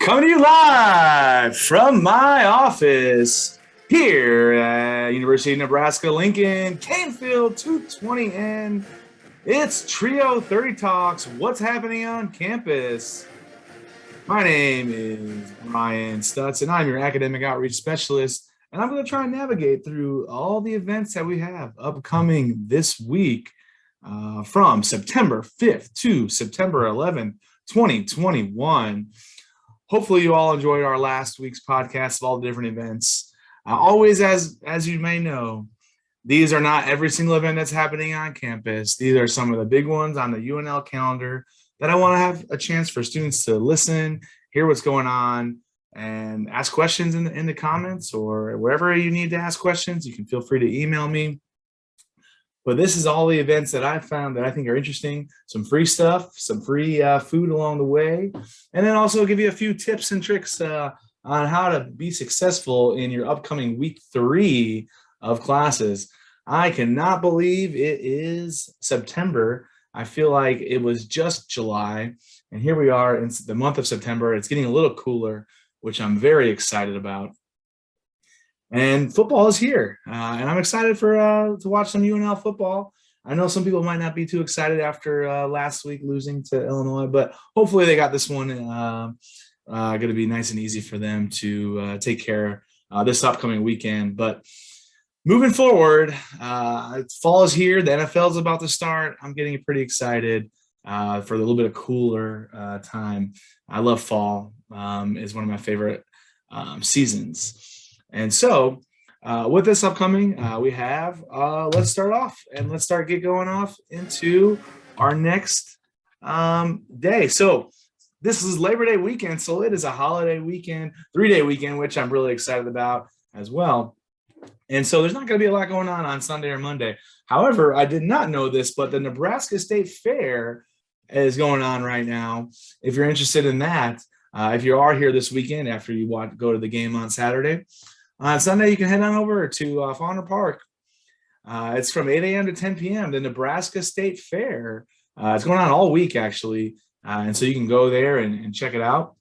Coming to you live from my office here at University of Nebraska-Lincoln, Canefield 220N. It's Trio 30 Talks, what's happening on campus. My name is Brian Stutz, and I'm your academic outreach specialist, and I'm going to try and navigate through all the events that we have upcoming this week from September 5th to September 11th, 2021. Hopefully you all enjoyed our last week's podcast of all the different events. Always, as you may know, these are not every single event that's happening on campus. These are some of the big ones on the UNL calendar that I want to have a chance for students to listen, hear what's going on, and ask questions in the comments or wherever you need to ask questions. You can feel free to email me. But this is all the events that I found that I think are interesting, some free stuff, some free food along the way, and then also give you a few tips and tricks on how to be successful in your upcoming week 3 of classes. I cannot believe it is September. I feel like it was just July, and here we are in the month of September. It's getting a little cooler, which I'm very excited about. And football is here, and I'm excited to watch some UNL football. I know some people might not be too excited after last week losing to Illinois, but hopefully they got this one going to be nice and easy for them to take care this upcoming weekend. But moving forward, fall is here. The NFL is about to start. I'm getting pretty excited for a little bit of cooler time. I love fall. It's one of my favorite seasons. And so with this upcoming, we have, let's start off and let's get going off into our next day. So this is Labor Day weekend. So it is a holiday weekend, 3-day weekend, which I'm really excited about as well. And so there's not going to be a lot going on Sunday or Monday. However, I did not know this, but the Nebraska State Fair is going on right now. If you're interested in that, if you are here this weekend after you go to the game on Saturday, on Sunday, you can head on over to Fauner Park. It's from 8 a.m. to 10 p.m., the Nebraska State Fair. It's going on all week, actually, and so you can go there and check it out.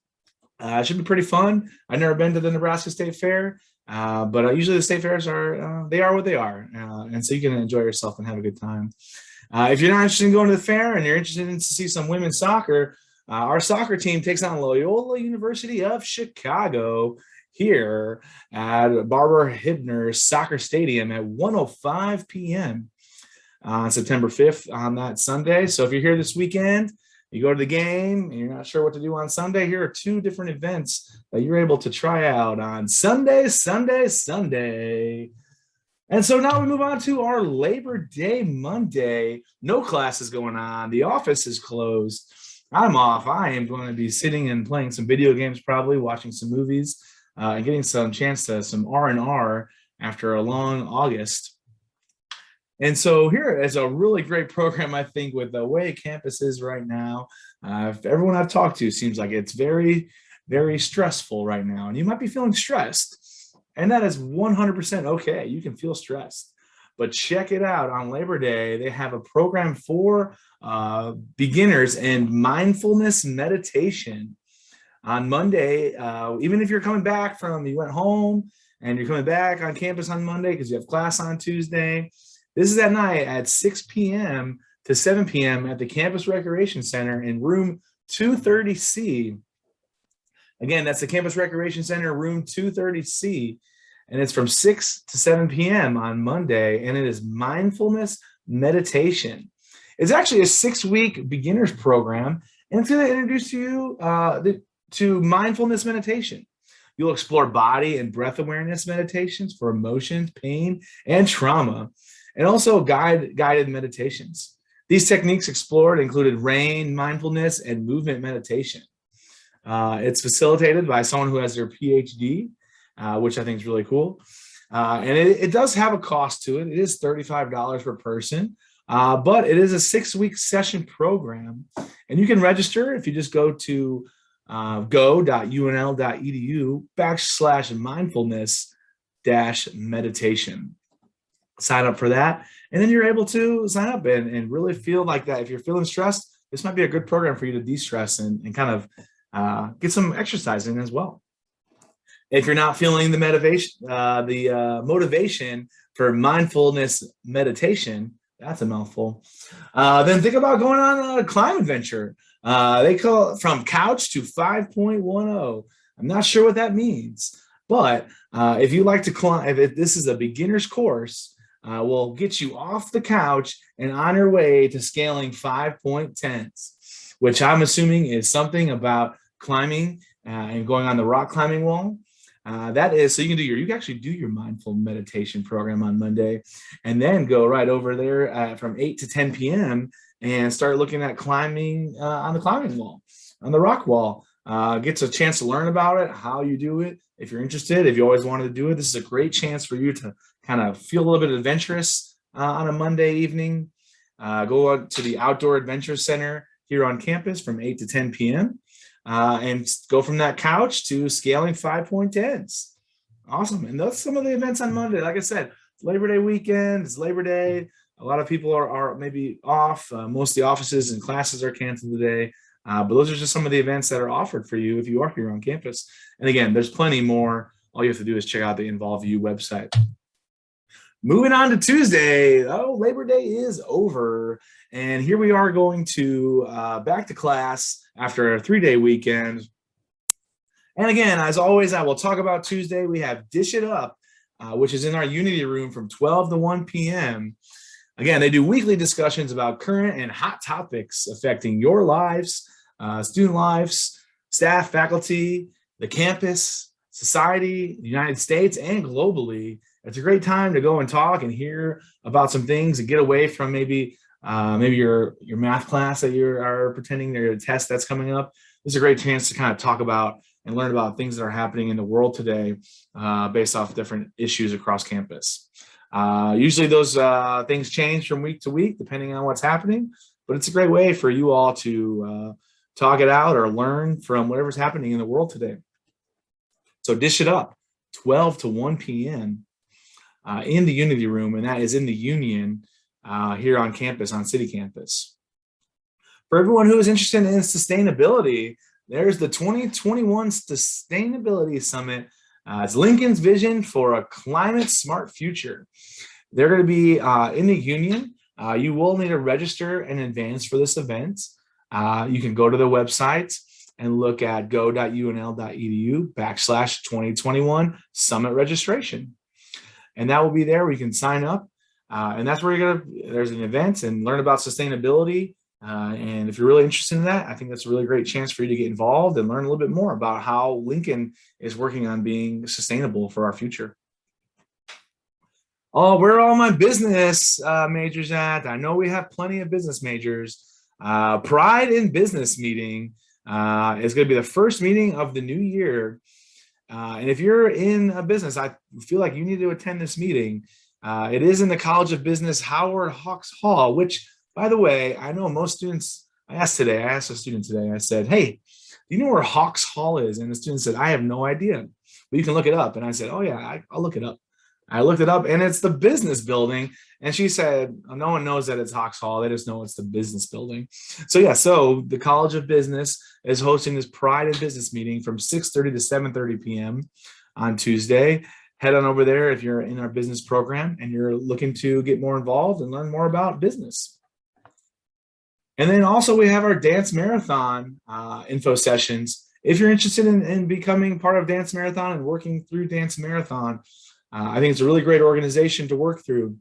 It should be pretty fun. I've never been to the Nebraska State Fair, but usually the state fairs they are what they are, and so you can enjoy yourself and have a good time. If you're not interested in going to the fair and you're interested in to see some women's soccer, our soccer team takes on Loyola University of Chicago here at Barbara Hibner Soccer Stadium at 1:05 p.m. on September 5th on that Sunday. So if you're here this weekend, you go to the game and you're not sure what to do on Sunday, here are 2 different events that you're able to try out on Sunday. And so now we move on to our Labor Day Monday. No classes going on. The office is closed. I'm off. I am going to be sitting and playing some video games, probably watching some movies. And getting some chance to some R&R after a long August. And so here is a really great program, I think, with the way campus is right now. Everyone I've talked to seems like it's very, very stressful right now. And you might be feeling stressed. And that is 100% okay. You can feel stressed. But check it out. On Labor Day, they have a program for beginners in mindfulness meditation. On Monday, even if you're coming back you went home and you're coming back on campus on Monday because you have class on Tuesday, this is at night at 6 p.m. to 7 p.m. at the Campus Recreation Center in room 230C. Again, that's the Campus Recreation Center, room 230C, and it's from 6 to 7 p.m. on Monday, and it is mindfulness meditation. It's actually a 6-week beginners program, and it's going to introduce you to mindfulness meditation. You'll explore body and breath awareness meditations for emotions, pain, and trauma, and also guided meditations. These techniques explored included rain, mindfulness, and movement meditation. It's facilitated by someone who has their PhD, which I think is really cool. And it does have a cost to it. It is $35 per person, but it is a 6-week session program. And you can register if you just go to go.unl.edu/mindfulness-meditation. Sign up for that, and then you're able to sign up and really feel like that. If you're feeling stressed, this might be a good program for you to de-stress and kind of get some exercise in as well. If you're not feeling the motivation for mindfulness meditation, that's a mouthful, then think about going on a climb adventure. They call it From Couch to 5.10. I'm not sure what that means, but if you like to climb, if this is a beginner's course, will get you off the couch and on your way to scaling 5.10s, which I'm assuming is something about climbing and going on the rock climbing wall. That is, so you can actually do your mindful meditation program on Monday and then go right over there from 8 to 10 p.m. and start looking at climbing on the climbing wall, on the rock wall. Gets a chance to learn about it, how you do it. If you're interested, if you always wanted to do it, this is a great chance for you to kind of feel a little bit adventurous on a Monday evening. Go out to the Outdoor Adventure Center here on campus from 8 to 10 p.m. And go from that couch to scaling 5.10s. Awesome. And that's some of the events on Monday. Like I said, Labor Day weekend, it's Labor Day. A lot of people are maybe off. Most of the offices and classes are canceled today. But those are just some of the events that are offered for you if you are here on campus. And again, there's plenty more. All you have to do is check out the Involve You website. Moving on to Tuesday. Labor Day is over. And here we are going to back to class after a 3-day weekend. And again, as always, I will talk about Tuesday. We have Dish It Up, which is in our Unity room from 12 to 1 p.m. Again, they do weekly discussions about current and hot topics affecting your lives, student lives, staff, faculty, the campus, society, the United States, and globally. It's a great time to go and talk and hear about some things and get away from maybe your math class that you are pretending your test that's coming up. This is a great chance to kind of talk about and learn about things that are happening in the world today based off different issues across campus. Usually those things change from week to week depending on what's happening, but it's a great way for you all to talk it out or learn from whatever's happening in the world today. So Dish It Up, 12 to 1 p.m. In the Unity room, and that is in the Union here on campus, on City Campus. For everyone who is interested in sustainability, there's the 2021 Sustainability Summit. It's Lincoln's vision for a climate smart future. They're going to be in the Union. You will need to register in advance for this event. You can go to the website and look at go.unl.edu/2021 summit registration. And that will be there where you can sign up. And that's where there's an event and learn about sustainability. And if you're really interested in that, I think that's a really great chance for you to get involved and learn a little bit more about how Lincoln is working on being sustainable for our future. Oh, where are all my business majors at? I know we have plenty of business majors. Pride in Business meeting is going to be the first meeting of the new year. And if you're in a business, I feel like you need to attend this meeting. It is in the College of Business Howard Hawks Hall, which, by the way, I know most students, I asked a student today, I said, hey, do you know where Hawks Hall is? And the student said, I have no idea, but you can look it up. And I said, oh yeah, I'll look it up. I looked it up and it's the business building. And she said, no one knows that it's Hawks Hall. They just know it's the business building. So yeah, so the College of Business is hosting this Pride in Business meeting from 6:30 to 7:30 p.m. on Tuesday. Head on over there if you're in our business program and you're looking to get more involved and learn more about business. And then also we have our Dance Marathon info sessions. If you're interested in becoming part of Dance Marathon and working through Dance Marathon, I think it's a really great organization to work through.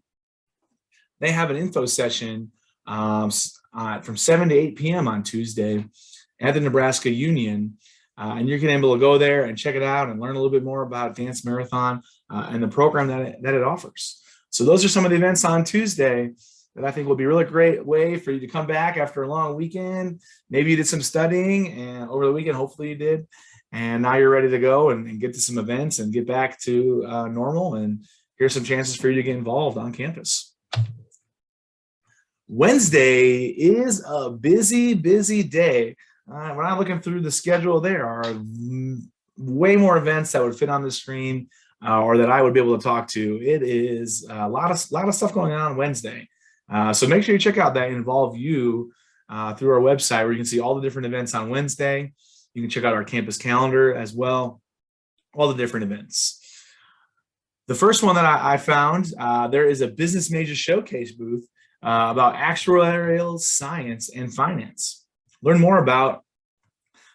They have an info session from 7 to 8 p.m. on Tuesday at the Nebraska Union. And you're going to be able to go there and check it out and learn a little bit more about Dance Marathon and the program that it offers. So those are some of the events on Tuesday that I think will be a really great way for you to come back after a long weekend. Maybe you did some studying and over the weekend, hopefully you did. And now you're ready to go and get to some events and get back to normal. And here's some chances for you to get involved on campus. Wednesday is a busy, busy day. When I'm looking through the schedule, there are way more events that would fit on the screen or that I would be able to talk to. It is a lot of stuff going on Wednesday. So make sure you check out that Involve You through our website where you can see all the different events on Wednesday. You can check out our campus calendar as well, all the different events. The first one that I found, there is a business major showcase booth about actuarial science and finance. Learn more about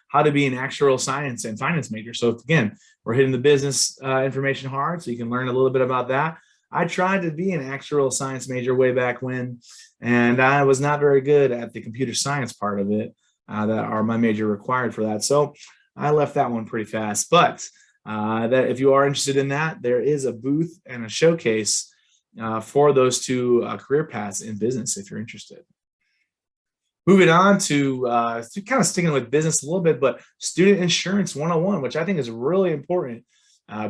how to be an actuarial science and finance major. So again, we're hitting the business information hard, so you can learn a little bit about that. I tried to be an actuarial science major way back when, and I was not very good at the computer science part of it that are my major required for that. So I left that one pretty fast. But that if you are interested in that, there is a booth and a showcase for those two career paths in business if you're interested. Moving on to kind of sticking with business a little bit, but Student Insurance 101, which I think is really important.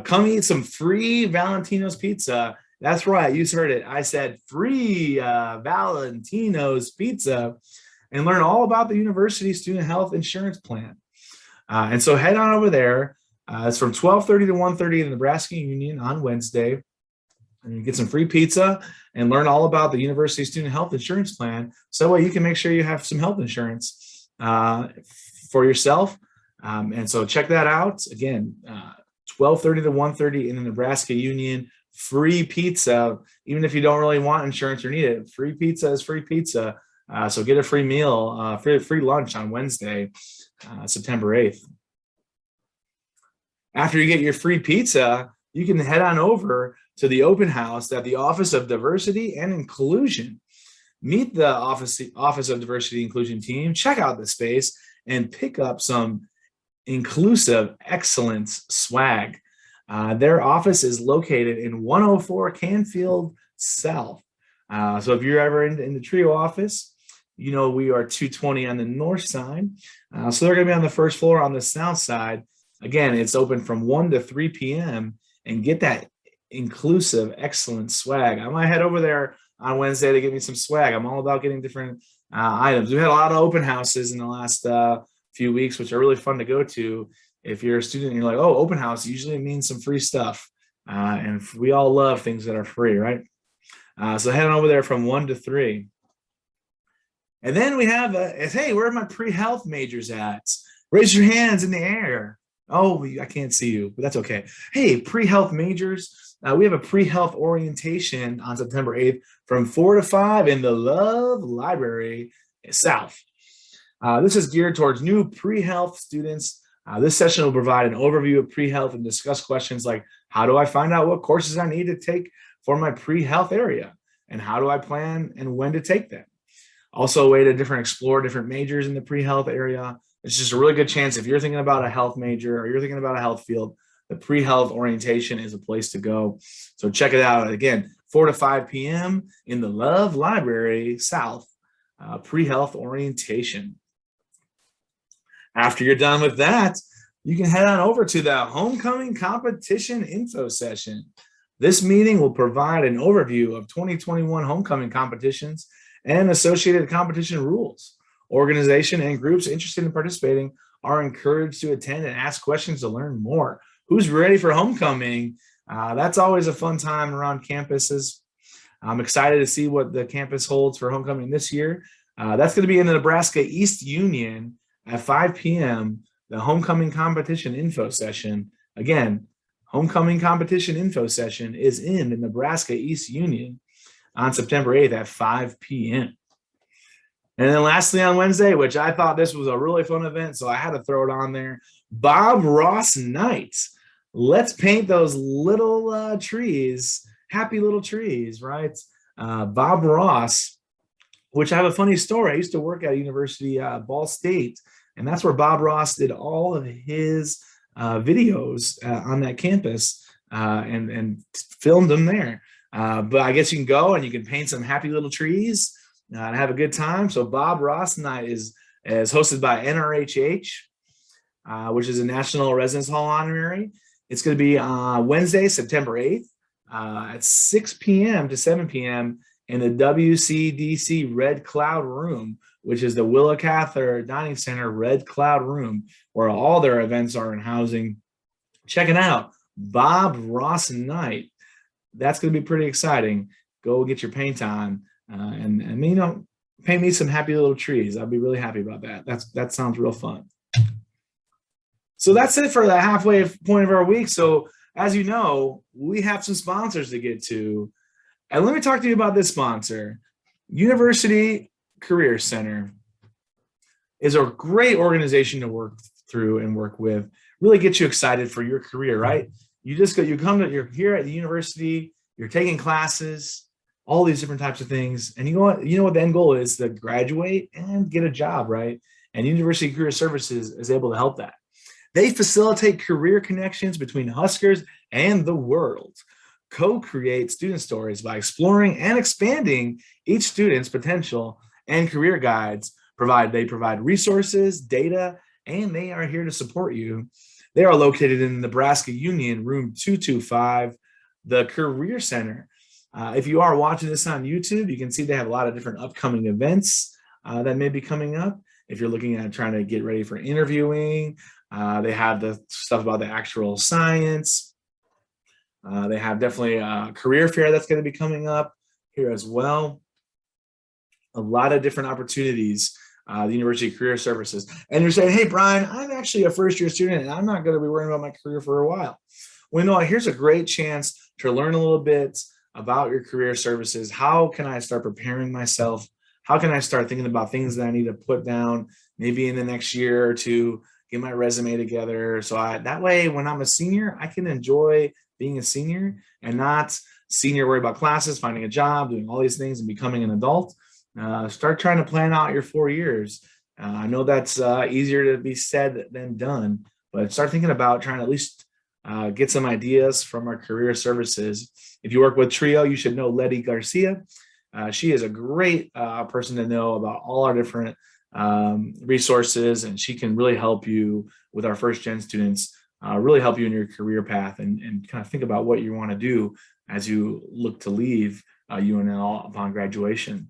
Come eat some free Valentino's pizza. That's right, you heard it. I said free Valentino's pizza, and learn all about the university student health insurance plan. And so head on over there. It's from 12:30 to 1:30 in the Nebraska Union on Wednesday. And you get some free pizza and learn all about the university student health insurance plan. So that way you can make sure you have some health insurance for yourself. And so check that out. Again, 12:30 to 1:30 in the Nebraska Union. Free pizza, even if you don't really want insurance or need it. Free pizza is free pizza. So get a free meal, free lunch on Wednesday, September 8th. After you get your free pizza, you can head on over to the open house at the Office of Diversity and Inclusion. Meet the Office of Diversity and Inclusion team, check out the space, and pick up some inclusive excellence swag. Their office is located in 104 Canfield South. So if you're ever in the Trio office, you know we are 220 on the north side. So they're going to be on the first floor on the south side. Again, it's open from 1 to 3 p.m. and get that inclusive, excellent swag. I might head over there on Wednesday to get me some swag. I'm all about getting different items. We've had a lot of open houses in the last few weeks, which are really fun to go to. If you're a student and you're like, oh, open house, usually it means some free stuff. And we all love things that are free, right? So head on over there from 1 to 3. And then we have, hey, where are my pre-health majors at? Raise your hands in the air. Oh, I can't see you, but that's okay. Hey, pre-health majors. We have a pre-health orientation on September 8th from 4 to 5 in the Love Library South. This is geared towards new pre-health students. This session will provide an overview of pre-health and discuss questions like, how do I find out what courses I need to take for my pre-health area? And how do I plan and when to take them? Also a way to explore different majors in the pre-health area. It's just a really good chance if you're thinking about a health major or you're thinking about a health field, the pre-health orientation is a place to go. So check it out. Again, 4 to 5 p.m. in the Love Library South, pre-health orientation. After you're done with that, you can head on over to the homecoming competition info session. This meeting will provide an overview of 2021 homecoming competitions and associated competition rules. Organization and groups interested in participating are encouraged to attend and ask questions to learn more. Who's ready for homecoming? That's always a fun time around campuses. I'm excited to see what the campus holds for homecoming this year. That's going to be in the Nebraska East Union at 5 p.m., the homecoming competition info session. Again, homecoming competition info session is in the Nebraska East Union on September 8th at 5 p.m. And then lastly on Wednesday, which I thought this was a really fun event, so I had to throw it on there, Bob Ross Night. Let's paint those little trees, happy little trees, right? Bob Ross, which I have a funny story. I used to work at University Ball State, and that's where Bob Ross did all of his videos on that campus and filmed them there. But I guess you can go and you can paint some happy little trees and have a good time. So Bob Ross Night is hosted by NRHH, which is a National Residence Hall honorary. It's going to be Wednesday, September 8th at 6 p.m. to 7 p.m. in the WCDC Red Cloud Room, which is the Willa Cather Dining Center Red Cloud Room, where all their events are in housing. Check it out, Bob Ross Night. That's going to be pretty exciting. Go get your paint on and you know, paint me some happy little trees. I'll be really happy about that. That sounds real fun. So that's it for the halfway point of our week. So as you know, we have some sponsors to get to. And let me talk to you about this sponsor. University Career Center is a great organization to work through and work with. Really get you excited for your career, right? You're here at the university, you're taking classes, all these different types of things. And you know what the end goal is, to graduate and get a job, right? And University Career Services is able to help that. They facilitate career connections between Huskers and the world. Co-create student stories by exploring and expanding each student's potential, and career guides they provide resources, data, and they are here to support you. They are located in Nebraska Union, room 225, the Career Center. If you are watching this on YouTube, you can see they have a lot of different upcoming events that may be coming up. If you're looking at trying to get ready for interviewing, they have the stuff about the actual science. They have definitely a career fair that's going to be coming up here as well. A lot of different opportunities, the University Career Services. And you're saying, hey, Brian, I'm actually a first-year student, and I'm not going to be worrying about my career for a while. Well, no, here's a great chance to learn a little bit about your career services. How can I start preparing myself? How can I start thinking about things that I need to put down maybe in the next year or two, get my resume together? So that way, when I'm a senior, I can enjoy being a senior and not senior worry about classes, finding a job, doing all these things and becoming an adult. Start trying to plan out your 4 years. I know that's easier to be said than done, but start thinking about trying to at least get some ideas from our career services. If you work with Trio, you should know Letty Garcia. She is a great person to know about all our different resources, and she can really help you with our first gen students, really help you in your career path and kind of think about what you want to do as you look to leave UNL upon graduation.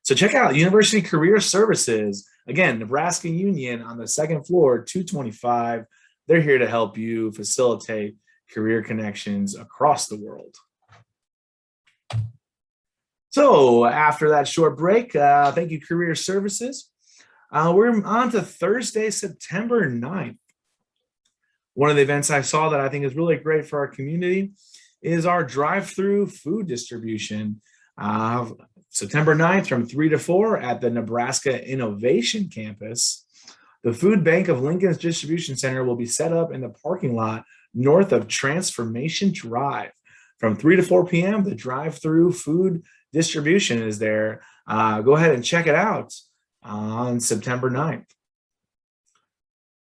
So check out University Career Services. Again, Nebraska Union on the second floor, 225. They're here to help you facilitate career connections across the world. So after that short break, thank you, Career Services. We're on to Thursday, September 9th. One of the events I saw that I think is really great for our community is our drive-through food distribution. September 9th from 3 to 4 at the Nebraska Innovation Campus. The Food Bank of Lincoln's Distribution Center will be set up in the parking lot north of Transformation Drive. From 3 to 4 p.m., the drive-through food distribution is there. Go ahead and check it out on September 9th.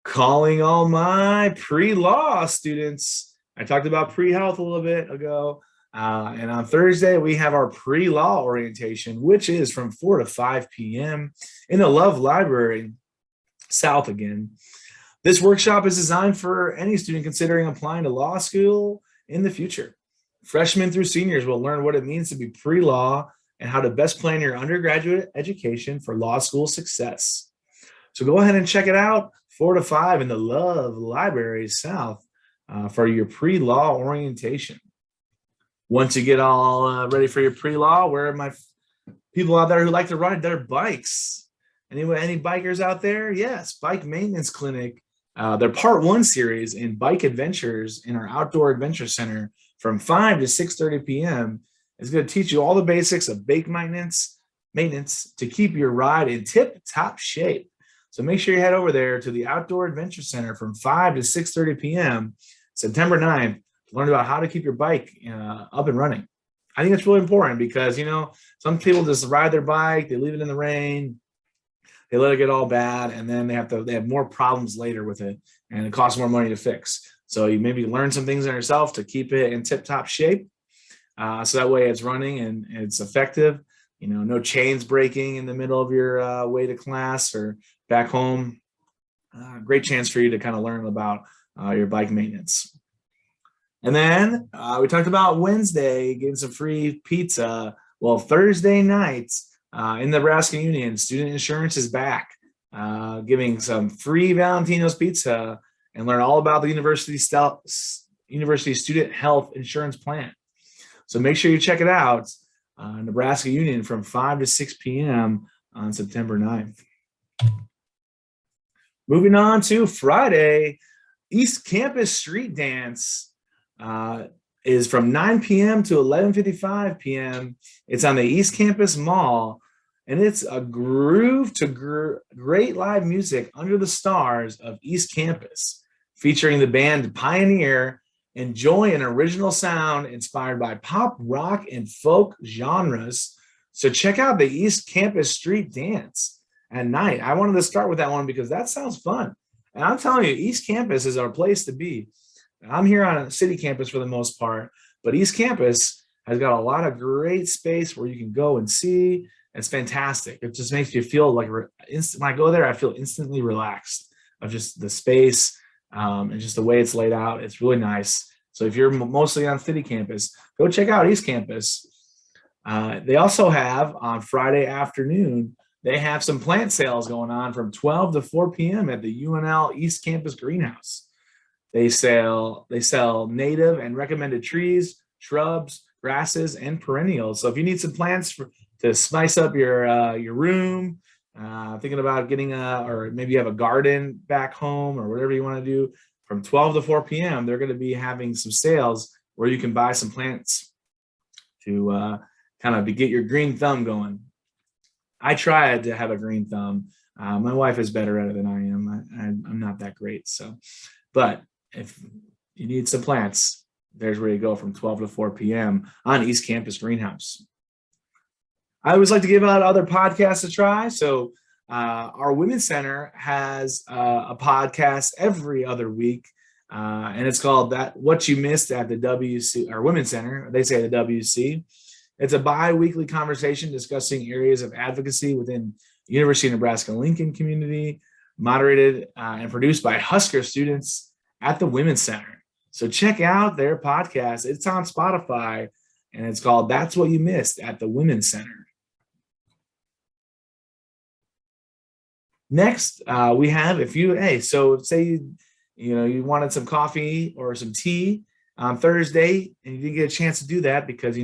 Calling all my pre-law students. I talked about pre-health a little bit ago. And on Thursday, we have our pre-law orientation, which is from 4 to 5 p.m. in the Love Library, South again. This workshop is designed for any student considering applying to law school in the future. Freshmen through seniors will learn what it means to be pre-law and how to best plan your undergraduate education for law school success. So go ahead and check it out, 4 to 5 in the Love Library, South, for your pre-law orientation. Once you get all ready for your pre-law, where are my people out there who like to ride their bikes? Any bikers out there? Yes, Bike Maintenance Clinic. Their Part 1 series in Bike Adventures in our Outdoor Adventure Center from 5 to 6:30 p.m. is going to teach you all the basics of bike maintenance to keep your ride in tip-top shape. So make sure you head over there to the Outdoor Adventure Center from 5 to 6:30 p.m. September 9th. Learn about how to keep your bike up and running. I think it's really important because, some people just ride their bike, they leave it in the rain, they let it get all bad, and then they have more problems later with it, and it costs more money to fix. So you maybe learn some things on yourself to keep it in tip-top shape, so that way it's running and it's effective. No chains breaking in the middle of your way to class or back home. Great chance for you to kind of learn about your bike maintenance. And then we talked about Wednesday getting some free pizza. Well, Thursday nights in the Nebraska Union, Student Insurance is back, giving some free Valentino's pizza and learn all about the University Student Health Insurance Plan. So make sure you check it out, Nebraska Union from 5 to 6 p.m. on September 9th. Moving on to Friday, East Campus Street Dance is from 9 p.m. to 11:55 p.m. It's on the East Campus Mall, and it's a groove to great live music under the stars of East Campus, featuring the band Pioneer. Enjoy an original sound inspired by pop, rock, and folk genres. So check out the East Campus Street Dance at night. I wanted to start with that one because that sounds fun. And I'm telling you, East Campus is our place to be. I'm here on a city campus for the most part, but East Campus has got a lot of great space where you can go and see. It's fantastic. It just makes you feel like when I go there, I feel instantly relaxed of just the space and just the way it's laid out. It's really nice. So if you're mostly on city campus, go check out East Campus. They also have on Friday afternoon, they have some plant sales going on from 12 to 4 p.m. at the UNL East Campus Greenhouse. They sell native and recommended trees, shrubs, grasses, and perennials. So if you need some plants to spice up your room, thinking about getting or maybe you have a garden back home or whatever you want to do, from 12 to 4 p.m., they're going to be having some sales where you can buy some plants to kind of get your green thumb going. I tried to have a green thumb. My wife is better at it than I am. I'm not that great. But if you need some plants, there's where you go from 12 to 4 p.m. on East Campus Greenhouse. I always like to give out other podcasts a try. So our Women's Center has a podcast every other week, and it's called What You Missed at the WC, or Women's Center. They say the WC. It's a bi-weekly conversation discussing areas of advocacy within University of Nebraska-Lincoln community, moderated and produced by Husker students at the Women's Center. So check out their podcast. It's on Spotify, and it's called That's What You Missed at the Women's Center. Next, we have so say you wanted some coffee or some tea on Thursday, and you didn't get a chance to do that because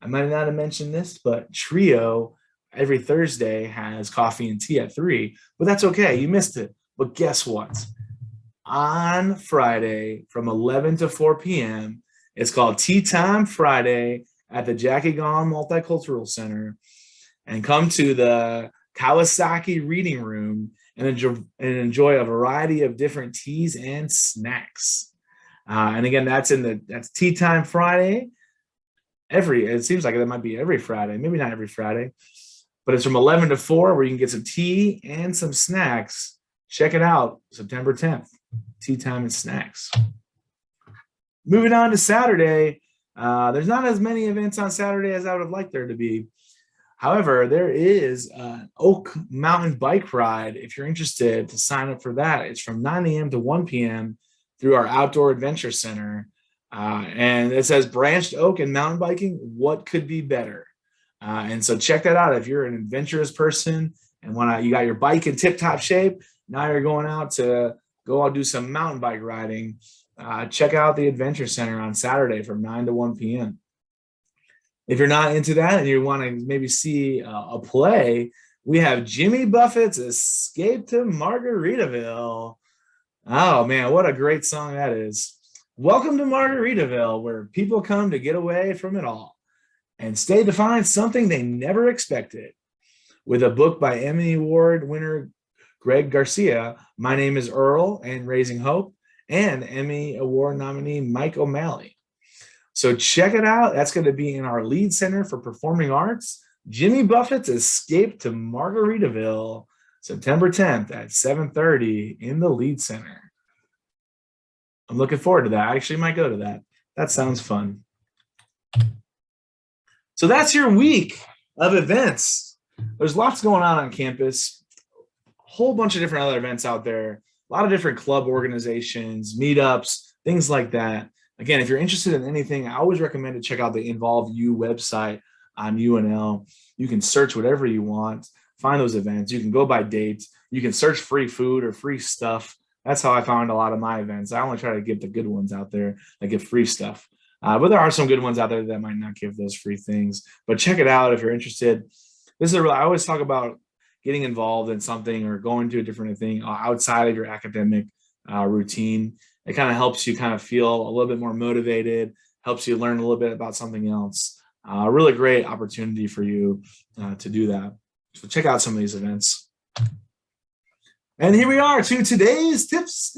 I might not have mentioned this, but Trio every Thursday has coffee and tea at 3, but that's okay. You missed it. But guess what? On Friday from 11 to 4 p.m., it's called Tea Time Friday at the Jackie Gong Multicultural Center. And come to the Kawasaki Reading Room and enjoy a variety of different teas and snacks. And again, that's Tea Time Friday. It seems like that might be every Friday, maybe not every Friday, but it's from 11 to 4 where you can get some tea and some snacks. Check it out, September 10th, Tea Time and Snacks. Moving on to Saturday, there's not as many events on Saturday as I would have liked there to be. However, there is an Oak Mountain Bike Ride. If you're interested to sign up for that, it's from 9 a.m. to 1 p.m. through our Outdoor Adventure Center. And it says branched oak and mountain biking, what could be better? And so check that out. If you're an adventurous person and you got your bike in tip-top shape, now you're going out to go out do some mountain bike riding. Check out the Adventure Center on Saturday from 9 to 1 p.m. If you're not into that and you want to maybe see a play, we have Jimmy Buffett's Escape to Margaritaville. Oh, man, what a great song that is. Welcome to Margaritaville, where people come to get away from it all and stay to find something they never expected. With a book by Emmy Award winner Greg Garcia, My Name is Earl and Raising Hope, and Emmy Award nominee Mike O'Malley. So check it out. That's going to be in our Lead Center for Performing Arts, Jimmy Buffett's Escape to Margaritaville, September 10th at 7:30 in the Lead Center. I'm looking forward to that. I actually might go to that. That sounds fun. So that's your week of events. There's lots going on campus. A whole bunch of different other events out there. A lot of different club organizations, meetups, things like that. Again, if you're interested in anything, I always recommend to check out the Involve U website on UNL. You can search whatever you want, find those events. You can go by dates. You can search free food or free stuff. That's how I found a lot of my events. I only try to get the good ones out there that give free stuff. But there are some good ones out there that might not give those free things. But check it out if you're interested. I always talk about getting involved in something or going to a different thing outside of your academic routine. It kind of helps you kind of feel a little bit more motivated, helps you learn a little bit about something else. A really great opportunity for you to do that. So check out some of these events. And here we are to today's tips.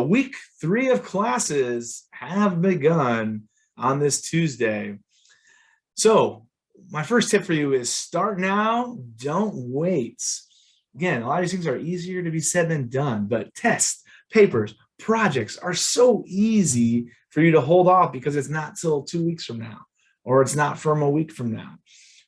Week 3 of classes have begun on this Tuesday. So my first tip for you is start now, don't wait. Again, a lot of these things are easier to be said than done, but tests, papers, projects are so easy for you to hold off because it's not till 2 weeks from now, or it's not from a week from now.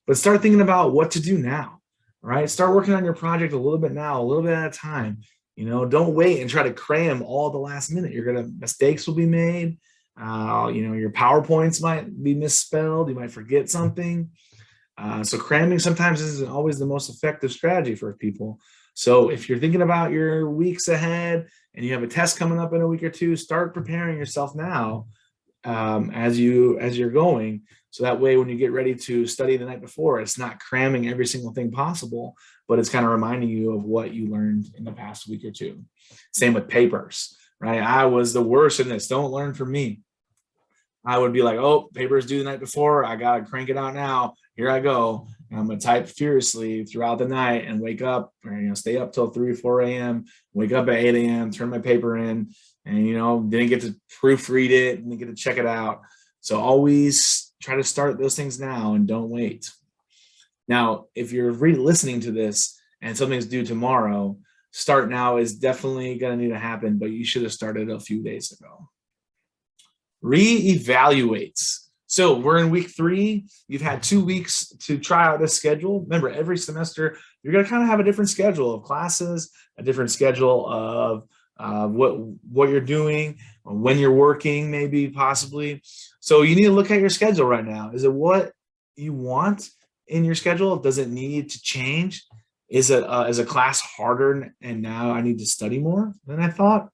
But start thinking about what to do now, right? Start working on your project a little bit now, a little bit at a time. Don't wait and try to cram all the last minute. Mistakes will be made. Your PowerPoints might be misspelled. You might forget something. So cramming sometimes isn't always the most effective strategy for people. So if you're thinking about your weeks ahead and you have a test coming up in a week or two, start preparing yourself now as you're going. So that way, when you get ready to study the night before, it's not cramming every single thing possible, but it's kind of reminding you of what you learned in the past week or two. Same with papers, right? I was the worst in this. Don't learn from me. I would be like, oh, papers due the night before. I got to crank it out now. Here I go. And I'm going to type furiously throughout the night and wake up, or, stay up till 3 or 4 a.m., wake up at 8 a.m., turn my paper in, and, didn't get to proofread it, didn't get to check it out. So always try to start those things now and don't wait. Now, if you're listening to this and something's due tomorrow, start now is definitely going to need to happen, but you should have started a few days ago. Reevaluate. So we're in week 3. You've had 2 weeks to try out this schedule. Remember, every semester, you're going to kind of have a different schedule of classes, a different schedule of what you're doing, when you're working, maybe, possibly. So you need to look at your schedule right now. Is it what you want in your schedule? Does it need to change? Is a class harder and now I need to study more than I thought?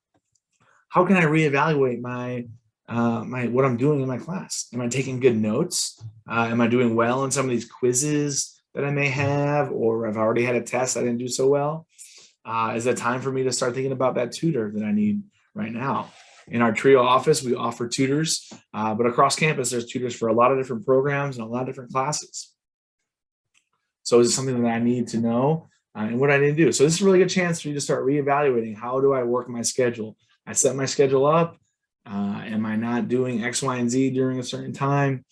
How can I reevaluate my what I'm doing in my class? Am I taking good notes? Am I doing well in some of these quizzes that I may have, or I've already had a test I didn't do so well? Is it time for me to start thinking about that tutor that I need right now? In our Trio office, we offer tutors, but across campus, there's tutors for a lot of different programs and a lot of different classes. So is it something that I need to know and what I need to do? So this is a really good chance for you to start reevaluating. How do I work my schedule? I set my schedule up. Am I not doing X, Y, and Z during a certain time?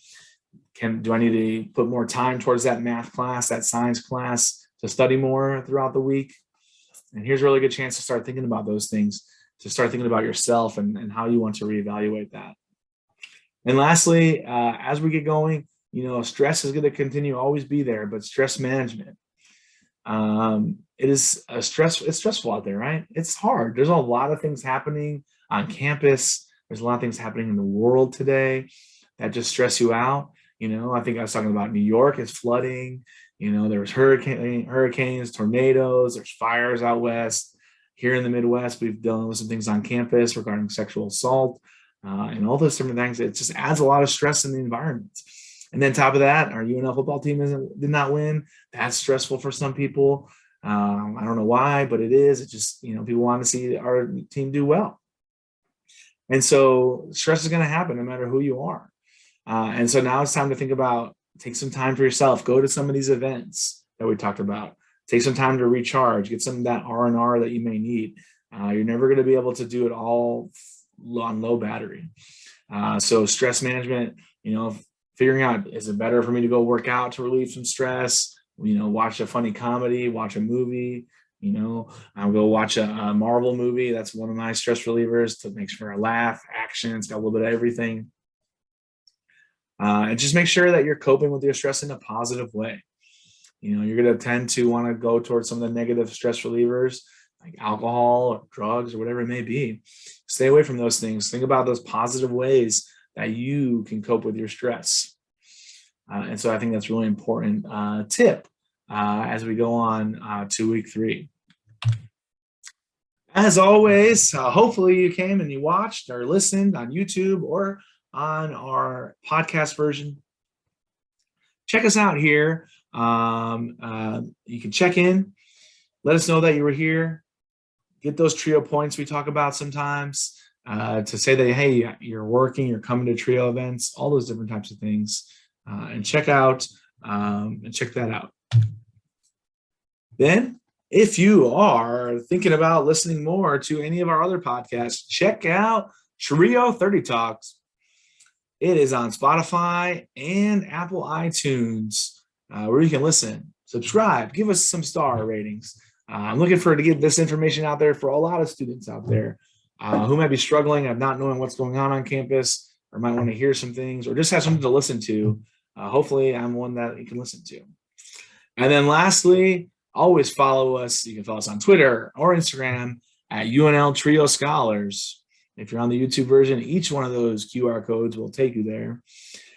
Do I need to put more time towards that math class, that science class, to study more throughout the week? And here's a really good chance to start thinking about those things, to start thinking about yourself and how you want to reevaluate that. And lastly, as we get going, stress is going to continue to always be there, but stress management. It's stressful out there, right? It's hard. There's a lot of things happening on campus. There's a lot of things happening in the world today that just stress you out. I think I was talking about New York is flooding. There's hurricanes, tornadoes, there's fires out west. Here in the Midwest, we've dealt with some things on campus regarding sexual assault and all those different things. It just adds a lot of stress in the environment. And then top of that, our UNL football team did not win. That's stressful for some people. I don't know why, but it is. It just, people want to see our team do well. And so stress is going to happen no matter who you are. And so now it's time to think about, take some time for yourself, go to some of these events that we talked about, take some time to recharge, get some of that R&R that you may need. You're never going to be able to do it all on low battery. So stress management, figuring out, is it better for me to go work out to relieve some stress? Watch a funny comedy, watch a movie, I'll go watch a Marvel movie. That's one of my stress relievers to make sure I laugh, action, it's got a little bit of everything. And just make sure that you're coping with your stress in a positive way. You're going to tend to want to go towards some of the negative stress relievers like alcohol or drugs or whatever it may be. Stay away from those things. Think about those positive ways that you can cope with your stress. And so I think that's really important tip as we go on to week 3. As always, hopefully you came and you watched or listened on YouTube or on our podcast version. Check us out here You can check in, let us know that you were here, get those trio points we talk about sometimes, to say that, hey, you're working, you're coming to trio events, all those different types of things, and check that out. Then, if you are thinking about listening more to any of our other podcasts, check out Trio 30 Talks. It is on Spotify and Apple iTunes, where you can listen, subscribe, give us some star ratings. I'm looking to get this information out there for a lot of students out there who might be struggling of not knowing what's going on campus, or might want to hear some things, or just have something to listen to. Hopefully, I'm one that you can listen to. And then lastly, always follow us. You can follow us on Twitter or Instagram at UNL Trio Scholars. If you're on the YouTube version, each one of those QR codes will take you there.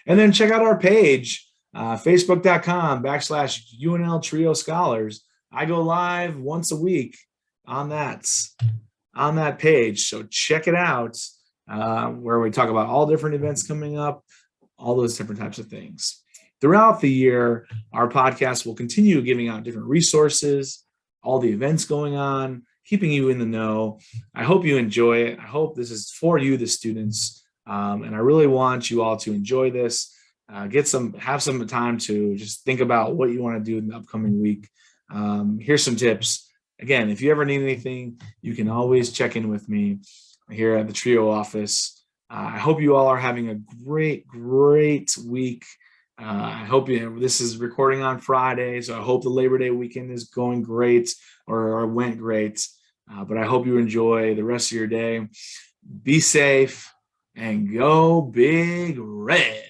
And then check out our page, facebook.com/UNL Trio Scholars. I go live once a week on that page. So check it out, where we talk about all different events coming up, all those different types of things. Throughout the year, our podcast will continue giving out different resources, all the events going on, keeping you in the know. I hope you enjoy it. I hope this is for you, the students, and I really want you all to enjoy this. Have some time to just think about what you want to do in the upcoming week. Here's some tips. Again, if you ever need anything, you can always check in with me here at the Trio office. I hope you all are having a great week. I hope this is recording on Friday, so I hope the Labor Day weekend is going great or went great. But I hope you enjoy the rest of your day. Be safe and go Big Red.